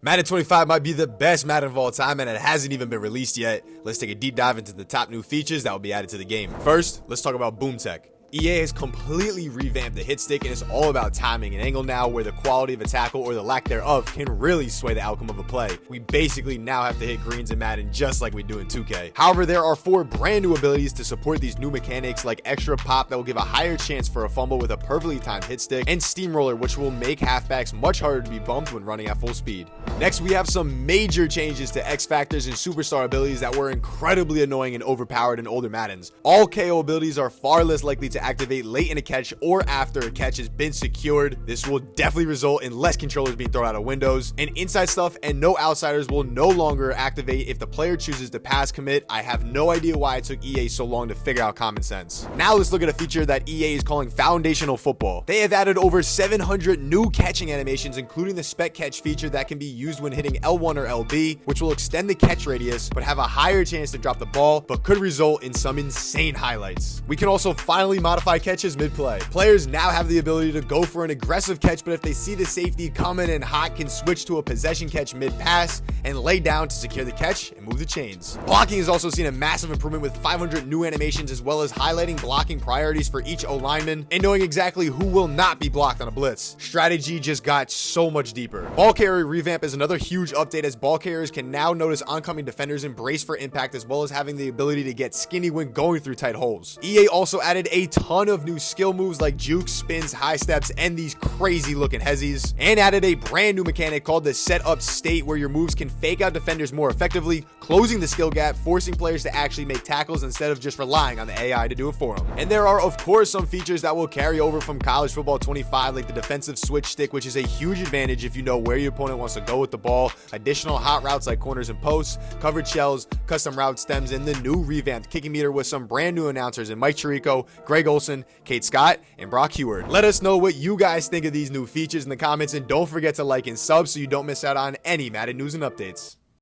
Madden 25 might be the best Madden of all time, and it hasn't even been released yet. Let's take a deep dive into the top new features that will be added to the game. First, let's talk about boom tech. EA has completely revamped the hit stick, and it's all about timing and angle now, where the quality of a tackle or the lack thereof can really sway the outcome of a play. We basically now have to hit greens in Madden just like we do in 2K. However, there are 4 brand new abilities to support these new mechanics, like extra pop that will give a higher chance for a fumble with a perfectly timed hit stick, and steamroller, which will make halfbacks much harder to be bumped when running at full speed. Next, we have some major changes to X factors and superstar abilities that were incredibly annoying and overpowered in older Maddens. All KO abilities are far less likely to activate late in a catch or after a catch has been secured. This will definitely result in less controllers being thrown out of windows, and inside stuff and no outsiders will no longer activate if the player chooses to pass commit. I have no idea why it took EA so long to figure out common sense. Now let's look at a feature that EA is calling foundational football. They have added over 700 new catching animations, including the spec catch feature that can be used when hitting L1 or LB, which will extend the catch radius but have a higher chance to drop the ball, but could result in some insane highlights. We can also finally modify catches mid-play. Players now have the ability to go for an aggressive catch, but if they see the safety coming in hot, can switch to a possession catch mid-pass and lay down to secure the catch and move the chains. Blocking has also seen a massive improvement with 500 new animations, as well as highlighting blocking priorities for each O-lineman and knowing exactly who will not be blocked on a blitz. Strategy just got so much deeper. Ball carrier revamp is another huge update, as ball carriers can now notice oncoming defenders and brace for impact, as well as having the ability to get skinny when going through tight holes. EA also added a ton of new skill moves like jukes, spins, high steps, and these crazy looking hezzies, and added a brand new mechanic called the set up state, where your moves can fake out defenders more effectively, closing the skill gap, forcing players to actually make tackles instead of just relying on the AI to do it for them. And there are of course some features that will carry over from college football 25, like the defensive switch stick, which is a huge advantage if you know where your opponent wants to go with the ball, additional hot routes like corners and posts, covered shells, custom route stems, and the new revamped kicking meter with some brand new announcers in Mike Chirico, Greg Olson, Kate Scott, and Brock Heward. Let us know what you guys think of these new features in the comments, and don't forget to like and sub so you don't miss out on any Madden news and updates.